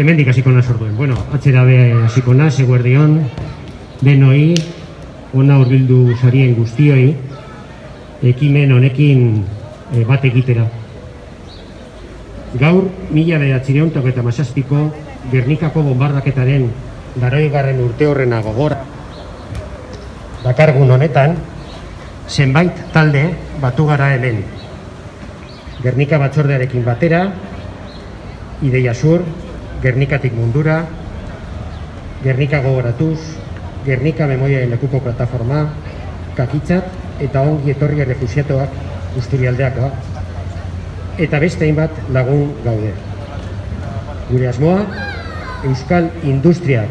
Hemendik hasiko naz orduen. Bueno, atzera be hasiko naz, eguerdion, denoi, ona hurbildu zarien guztioi, ekimen honekin bat egitera. Gaur, 1997ko Gernikako bombardaketaren 80. urte horrena gogora dakargun honetan, zenbait talde batu gara hemen. Gernika batzordearekin batera, Ideia Sur, Gernikatik Mundura, Gernika Gogoratuz, Gernika Memoriaren Lekuko Plataforma, Kakitzat eta Ongi Etorri Errefuxiatuak Busturialdeakoa, eta beste hainbat lagun gaude. Gure asmoa, euskal industriak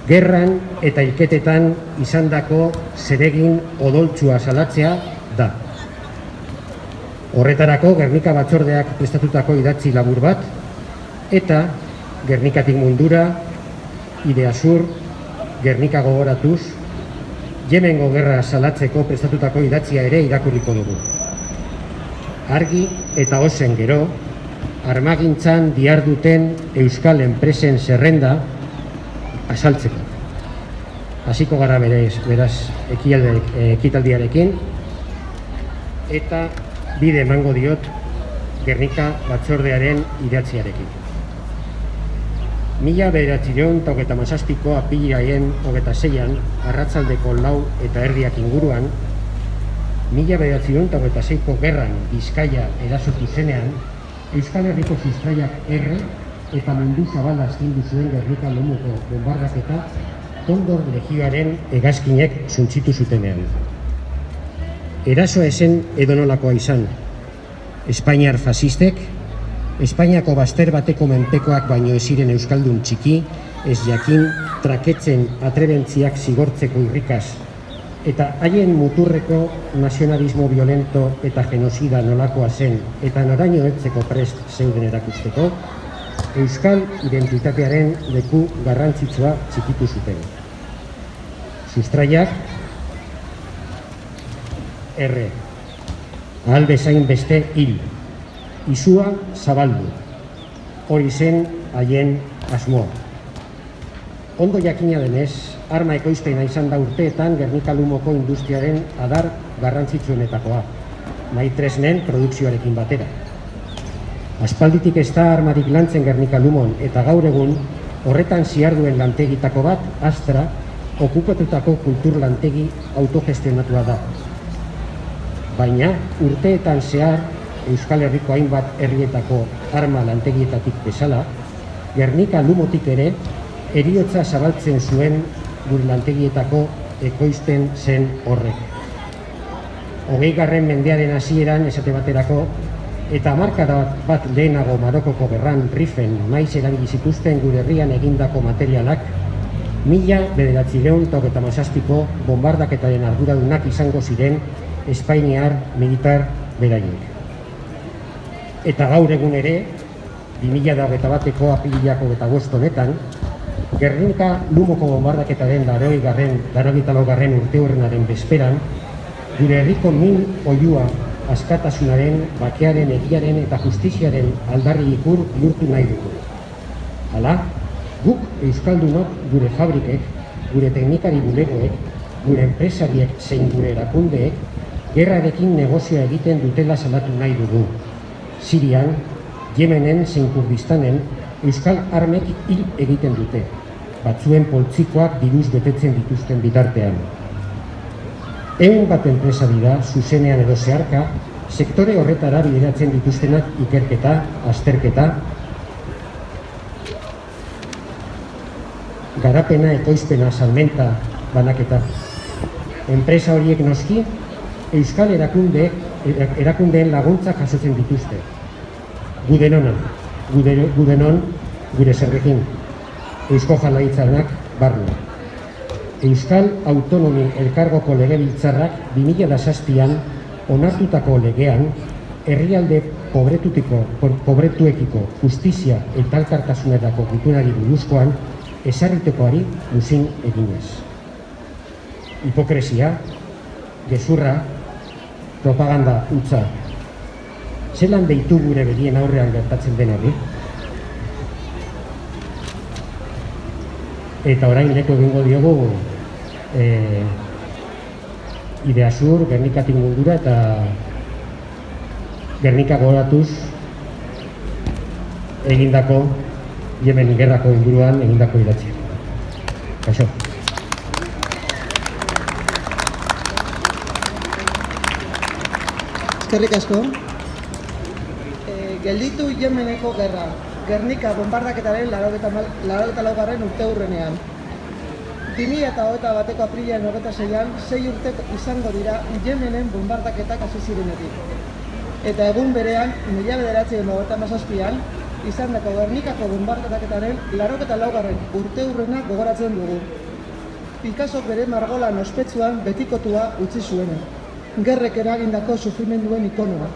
gerran eta hilketetan izandako zeregin odoltsua salatzea da. Horretarako Gernika batzordeak prestatutako idatzi labur bat, eta Gernikatik Mundura, Idea Sur, Gernika Gogoratuz, Yemengo gerra salatzeko prestatutako idatzia ere irakurriko dugu. Argi eta ozen gero, armagintzan diharduten euskal enpresen zerrenda azaltzeko. Hasiko gara beraz ekitaldiarekin, eta bide emango diot Gernika batzordearen idatziarekin. 1997ko apirilaien 26an, arratsaldeko 4:30 inguruan, 1996ko gerran Bizkaia erasotu zenean, Euskal Herriko sustraiak erre eta mundu zabala astindu zuen Gernika Lumuko bombardaketa Kondor Legioaren hegazkinek suntsitu zutenean. Erasoa esen edonolakoa izan. Espainiar fasistek, Espainiako bazter bateko menpekoak baino ez ziren euskaldun txiki, ez jakin traketzen atrebentziak zigortzeko irrikaz, eta haien muturreko nazionalismo violento eta genozida nolakoa zen eta noraino heltzeko prest zeuden erakusteko, euskal identitatearen leku garrantzitsua txikitu zuten. Sustraiak erre, ahal bezain beste hil, izua zabaldu, hori zen haien asmoa. Ondo jakina denez, arma ekoizpena izan da urteetan Gernika Lumoko industriaren adar garrantzitsuenetakoa, nahi tresnen produkzioarekin batera. Aspalditik ez da armarik lantzen Gernika Lumon, eta gaur egun horretan ziharduen lantegitako bat, Astra, okupatutako kultur lantegi autogestionatua da. Baina urteetan zehar Euskal Herriko hainbat herrietako arma lantegietatik bezala, Gernika Lumotik ere heriotza zabaltzen zuen gure lantegietako ekoizten zen horrek. 20. mendearen hasieran esate baterako, eta hamarkada bat lehenago Marokoko gerran Rifen maiz erabili zituzten gure herrian egindako materialak, 1997ko bombardaketaren arduradunak izango ziren espainiar militar beraiek. Eta gaur egun ere, 2021ko apirilako eta agosto honetan, Gernika Lumoko bombardaketaren 84. urte horrenaren bezperan, gure herriko min oihua askatasunaren, bakearen, egiaren eta justiziaren aldarri ikur bihurtu nahi dugu. Hala, guk euskaldunok gure fabrikek, gure teknikari bulegoek, gure enpresariek zein gure erakundeek, gerrarekin negozioa egiten dutela salatu nahi dugu. Sirian, Yemenen zein Kurdistanen euskal armek hil egiten dute, batzuen poltsikoak diruz betetzen dituzten bitartean. 100 bat enpresa dira, zuzenean edo zeharka, sektore horretara bideratzen dituztenak ikerketa, azterketa, garapena, ekoizpena, salmenta, banaketa. Enpresa horiek noski, euskal erakundeen laguntzak jasotzen dituzte. Gudenon, gure zerrekin, Eusko Jaurlaritzarenak barne. Euskal Autonomi Elkargoko Legebiltzarrak 2007an onartutako legean herrialde pobretuekiko justizia eta elkartasunerako gutunari buruzkoan ezarritekoari muzin eginez. Hipokresia, gezurra, propaganda hutsa. Zelan deitu gure begien aurrean gertatzen den hori? eta orain leku egingo diogu Ideasur, Gernikatik mundura eta Gernika gogoratuz egindako Yemen gerrako inguruan egindako idatzia. Kaixo. Eskerrik asko. Gelditu Yemeneko gerra. Gernika bombardaketaren 84. urteurrenean. 2021ko aprilaren 26an, 6 urte izango dira Yemenen bombardaketak hasi zirenetik. Eta egun berean, 1957an, izandako Gernikako bombardaketaren 84. urteurrena gogoratzen dugu. Picasso bere margolan ospetsuan betikotua utzi zuena. Gerrek eragindako sufrimenduen ikonoa.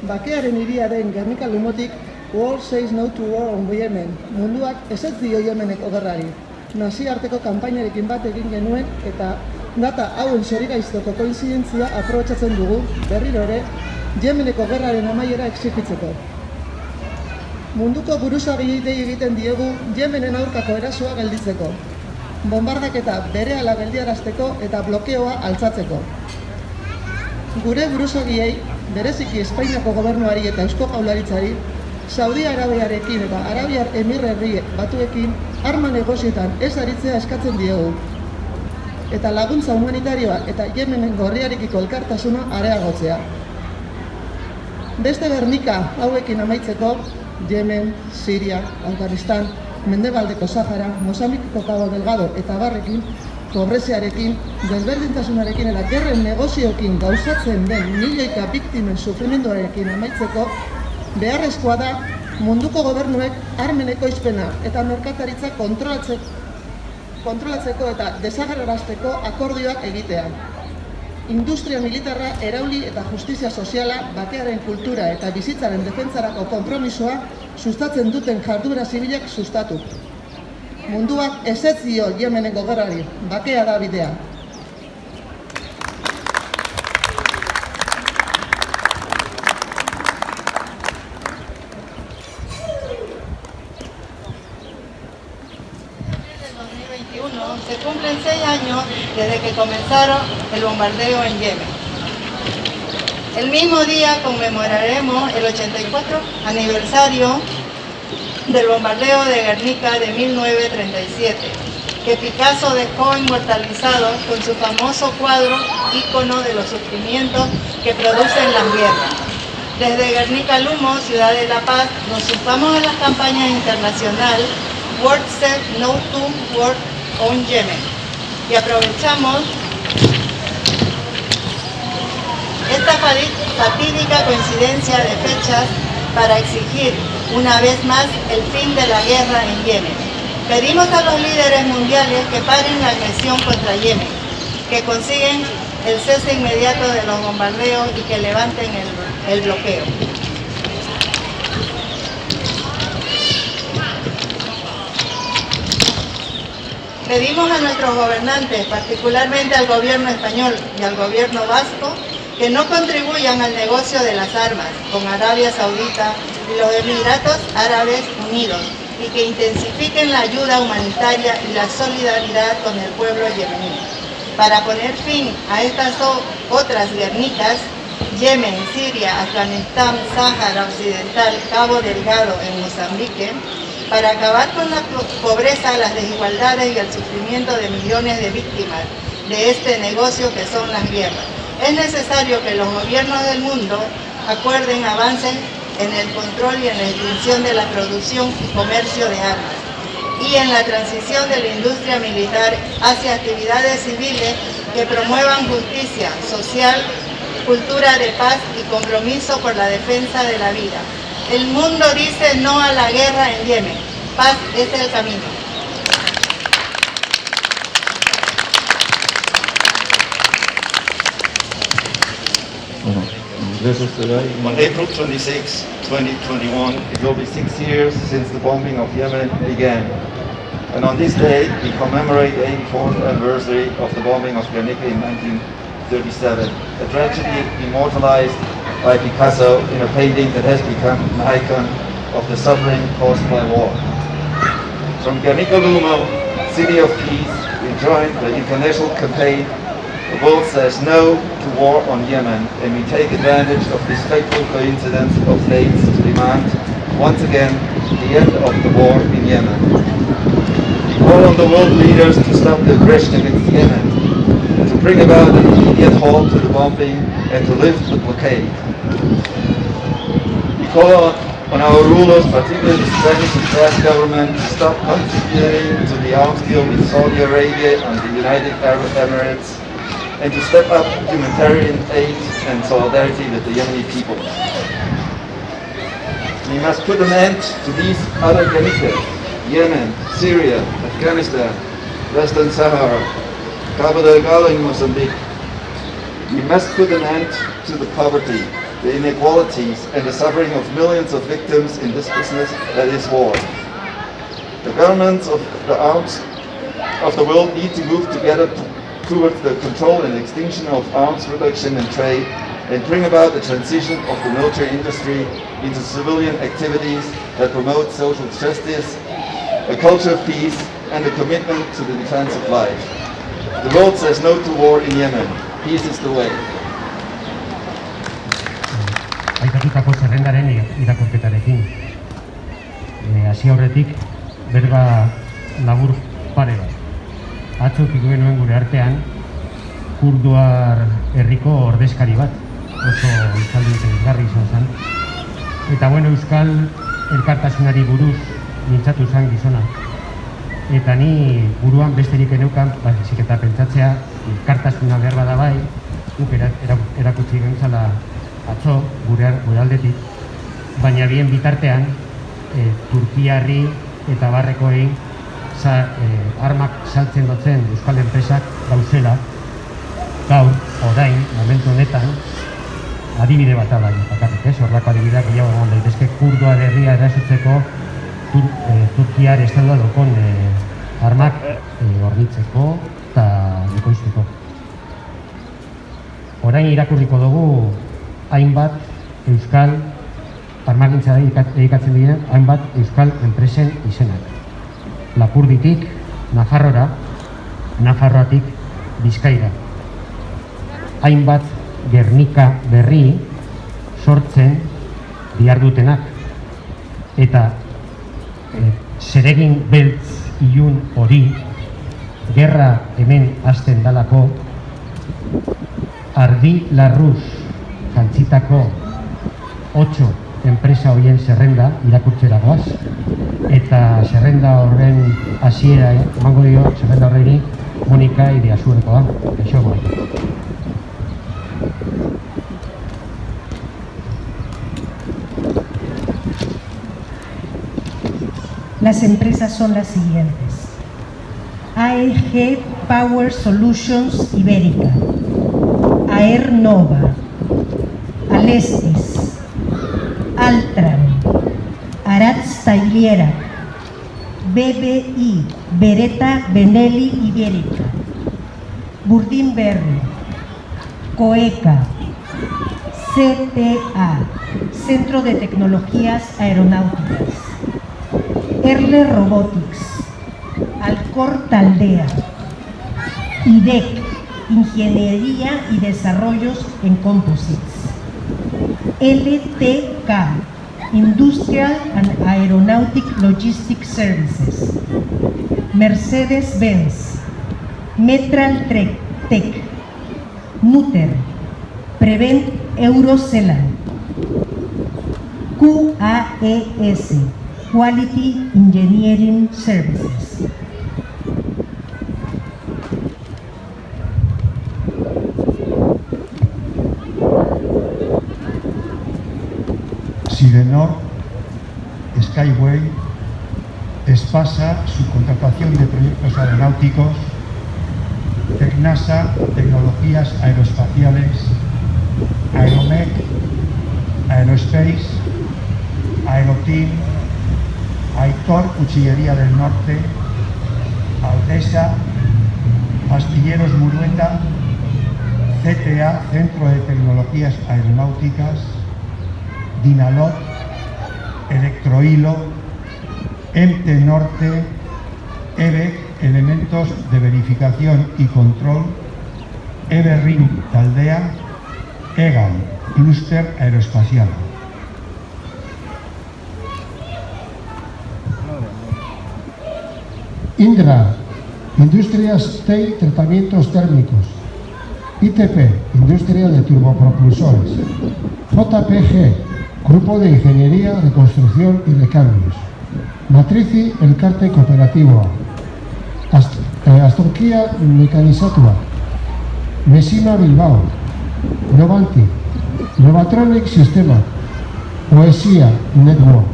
Bakearen hiria den Gernika lumotik World Says No to War on Yemen. Munduak ezetz dio Yemeneko gerrari. Nazioarteko kanpainarekin bat egin genuen eta data hauen zorigaiztoko koinzidentzia aprobetxatzen dugu berriro ere Yemeneko gerraren amaiera exigitzeko. Munduko buruzagiei dei egiten diegu Yemenen aurkako erasoa gelditzeko. Bombardaketa berehala geldiarazteko eta blokeoa altzatzeko. Gure buruzagiei, bereziki Espainiako gobernuari eta Eusko Jaurlaritzari, Saudi Arabiarekin eta Arabiar Emirerri Batuekin arma negozietan ez aritzea eskatzen diegu. Eta laguntza humanitarioa eta Yemenen gorriarekiko elkartasuna areagotzea. Beste Gernika hauekin amaitzeko, Yemen, Siria, Afganistan, Mendebaldeko Sahara, Mozambikiko Cabo Delgado eta barrekin, pobreziarekin, desberdintasunarekin eta gerren negozioekin gauzatzen den milioika biktimen sufrimenduarekin amaitzeko, beharrezkoa da munduko gobernuek armen ekoizpena eta merkataritza kontrolatzeko eta desagerrarazteko akordioak egitea. Industria militarra erauli eta justizia soziala, bakearen kultura eta bizitzaren defentsarako konpromisoa sustatzen duten jarduera zibilak sustatu. Munduak ezetz dio Yemeneko gerrari, bakea da bidea. Se cumplen 6 años desde que comenzaron el bombardeo en Yemen. El mismo día conmemoraremos el 84 aniversario del bombardeo de Guernica de 1937, que Picasso dejó inmortalizado con su famoso cuadro ícono de los sufrimientos que producen las guerras. Desde Guernica Lumo, Ciudad de La Paz, nos sumamos a las campañas internacionales World Says No to War on Yemen y aprovechamos esta fatídica coincidencia de fechas para exigir una vez más el fin de la guerra en Yemen. Pedimos a los líderes mundiales que paren la agresión contra Yemen, que consiguen el cese inmediato de los bombardeos y que levanten el bloqueo. Pedimos a nuestros gobernantes, particularmente al gobierno español y al gobierno vasco, que no contribuyan al negocio de las armas con Arabia Saudita y los Emiratos Árabes Unidos y que intensifiquen la ayuda humanitaria y la solidaridad con el pueblo yemení. Para poner fin a estas otras guernicas, Yemen, Siria, Afganistán, Sáhara Occidental, Cabo Delgado en Mozambique, para acabar con la pobreza, las desigualdades y el sufrimiento de millones de víctimas de este negocio que son las guerras. Es necesario que los gobiernos del mundo acuerden avances en el control y en la extinción de la producción y comercio de armas y en la transición de la industria militar hacia actividades civiles que promuevan justicia social, cultura de paz y compromiso por la defensa de la vida. El mundo dice no a la guerra en Yemen. Paz es el camino. On April 26, 2021, it will be 6 years since the bombing of Yemen began. And on this day, we commemorate the 84th anniversary of the bombing of Guernica in 1937, a tragedy immortalized by Picasso in a painting that has become an icon of the suffering caused by war. From Guernica-Lumo, City of Peace, we joined the international campaign "The World Says No to War on Yemen," and we take advantage of this fateful coincidence of dates to demand, once again, the end of the war in Yemen. We call on the world leaders to stop the aggression against Yemen, to bring about an immediate halt to the bombing, and to lift the blockade. We call on our rulers, particularly the Spanish and French government, to stop contributing to the arms deal with Saudi Arabia and the United Arab Emirates, and to step up humanitarian aid and solidarity with the Yemeni people. We must put an end to these other Guernicas: Yemen, Syria, Afghanistan, Western Sahara, Cabo Delgado in Mozambique. We must put an end to the poverty, the inequalities, and the suffering of millions of victims in this business that is war. The governments of the arms of the world need to move together towards the control and extinction of arms production and trade, and bring about the transition of the military industry into civilian activities that promote social justice, a culture of peace, and a commitment to the defense of life. The world says no to war in Yemen. Peace is the way. Aipatutako zerrendaren irakurketarekin. Hasi aurretik, berba labur pare bat. Atzo ikusi genuen gure artean, kurduar herriko ordezkari bat, oso euskaldun interesgarri izan zen. Eta bueno, euskal elkartasunari buruz mintzatu zen gizona. Eta ni buruan besterik eneukan, baizik eta pentsatzea, elkartasuna behar bada bai, guk erakutsi gentzala atzo gure aldetik, baina bien bitartean, Turkiarri eta barrekoei armak saltzen dutzen euskal enpresak gauzela, gaur, orain, momentu honetan, adibide bat ala bakarrik, horrako adibideak gehiago egon daitezke kurduar herria erasotzeko Turkiar estadua dokon armak hornitzeko eta ekoizteko. Orain irakurriko dugu hainbat euskal armagintza dedikatzen diren hainbat euskal enpresen izenak. Lapurditik Nafarroa, Nafarroatik Bizkaira. Hainbat Gernika berri sortzen dihardutenak eta zeregin beltz ilun hori gerra hemen hasten dalako Ardi Larruz jantzitako 8 enpresa horien zerrenda irakurtzera goaz, eta zerrenda horren hasiera emango dio zerrenda horreri Monika Iriazurekoa. Kaixo, Monika. Las empresas son las siguientes: AEG Power Solutions Ibérica, Aernova, Alestis, Altran, Aratz Tailiera, BBI, Beretta Benelli Ibérica, Burdin Berri, COECA, CTA, Centro de Tecnologías Aeronáuticas, Erle Robotics, Alcor Taldea, IDEC, Ingeniería y Desarrollos en Composites, LTK, Industrial and Aeronautic Logistics Services, Mercedes-Benz, Metral Tech, Mutter, Prevent Eurocelan, QAES, Quality Engineering Services. Sidenor, Skyway, Espasa, subcontratación de proyectos aeronáuticos, Tecnasa, tecnologías aeroespaciales, Aeromec, Aerospace, Aeroteam, Aitor, Cuchillería del Norte, Aldesa, Astilleros Murueta, CTA, Centro de Tecnologías Aeronáuticas, Dinalot, Electrohilo, EMTE Norte, EBEC, elementos de verificación y control, EBERRIN taldea, EGAL, clúster aeroespacial. Indra, Industrias TEI Tratamientos Térmicos. ITP, Industria de Turbopropulsores. JPG, Grupo de Ingeniería, Reconstrucción y Recambios. Matrici Elkarte Kooperatiboa. Astorkia Mekanizatua. Mesima Bilbao. Novanti. Novatronic Sistema. Poesia Network.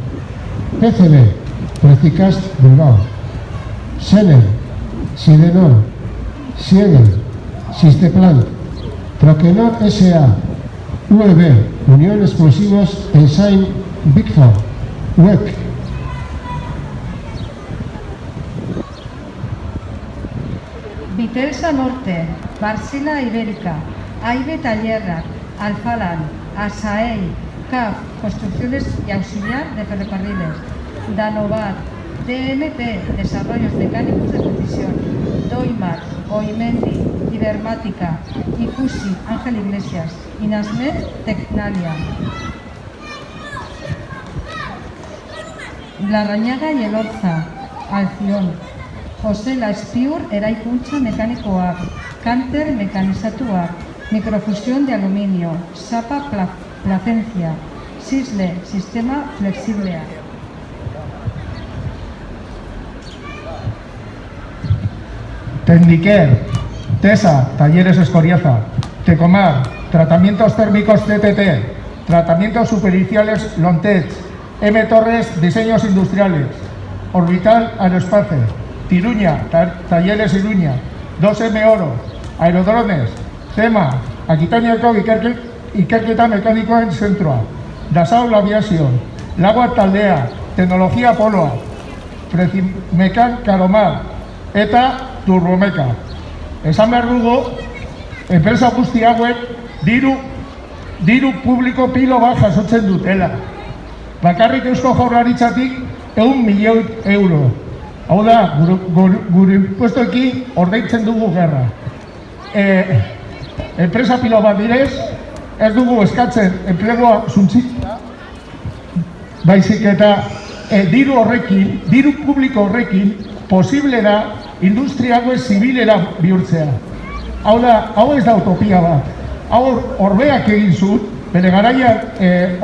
PCB, Precicast Bilbao. Sener, Sidenor, Siegel, Sisteplan, Troquenor S.A., UEB, Unión Explosivos, Ensign, Bigford, WEC. Vitelsa Norte, Barsila Ibérica, AIBE Tallerrak, Alfalan, Asaei, CAF, Construcciones y Auxiliar de Ferrocarriles, Danovar, DMP, Desarrollos Mecánicos de Precisión, Doimar, Oimendi, Ibermática, Icusi, Ángel Iglesias, Inasmed, Tecnalia. Larrañaga y Elorza, Alción, José La Espiur, Eraikuntza Mekanikoak, Canter Mekanizatuak, Microfusión de Aluminio, Sapa Placencia, Sisle, Sistema Flexiblea. Tecniquer, TESA, Talleres Escoriaza, Tecomar, Tratamientos Térmicos TTT, Tratamientos Superficiales Lontech, M Torres, Diseños Industriales, Orbital Aeroespace, Tiruña, Talleres Iruña, 2M Oro, Aerodrones, CEMA, Aquitaniako Ikerketa Mekanikoen Zentroa, Dassault Aviación, Lagoa Taldea, Tecnología Poloa, Precimekan Karomar, eta Turbomeka. Esan behar dugu, enpresa guzti hauek diru publiko pilo bat jasotzen dutela. Bakarrik Eusko Jaurlaritzatik 100 milioi euro. Hau da, gure impuestoekin ordaintzen dugu gerra. Enpresa pilo bat direz, ez dugu eskatzen enplegua suntzitzea, baizik eta diru horrekin, diru publiko horrekin, posible da industria hauek zibilera bihurtzea. Hau da, hau ez da utopia bat. Hau Orbeak egin zuen, bere garaian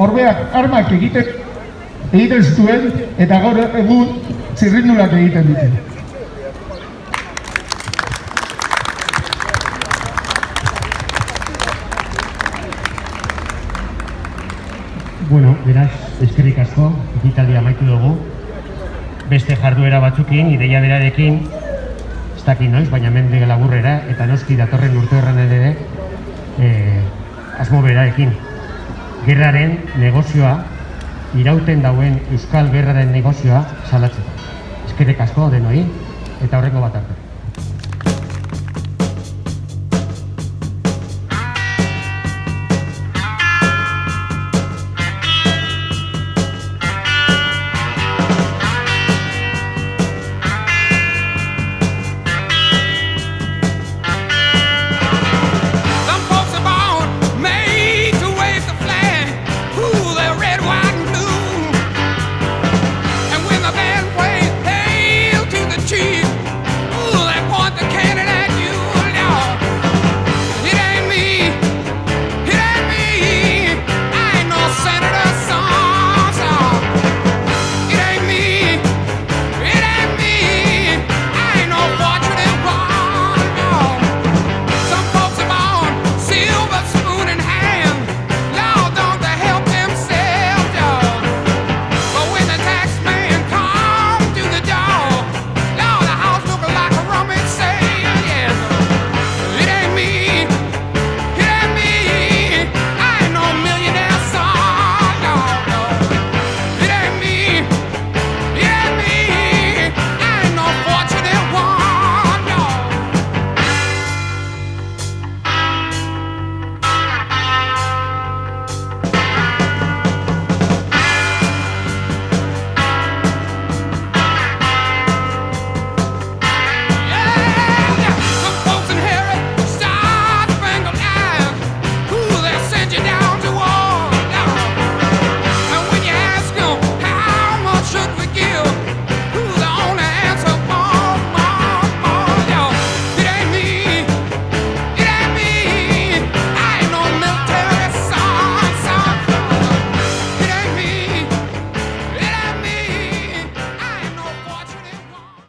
Orbeak armak egiten zuen, eta gaur egun txirrindulak egiten dute. Bueno, beraz, eskerrik asko, ekitaldia amaitu dugu. Beste jarduera batzukin, ideia berarekin, ez dakit noiz, baina hemen laburrera, eta noski datorren urteurren ere asmo berarekin. Gerraren negozioa, irauten dauen Euskal Gerraren negozioa salatzeko. Eskerrik asko denoi, eta horrengo bat arte.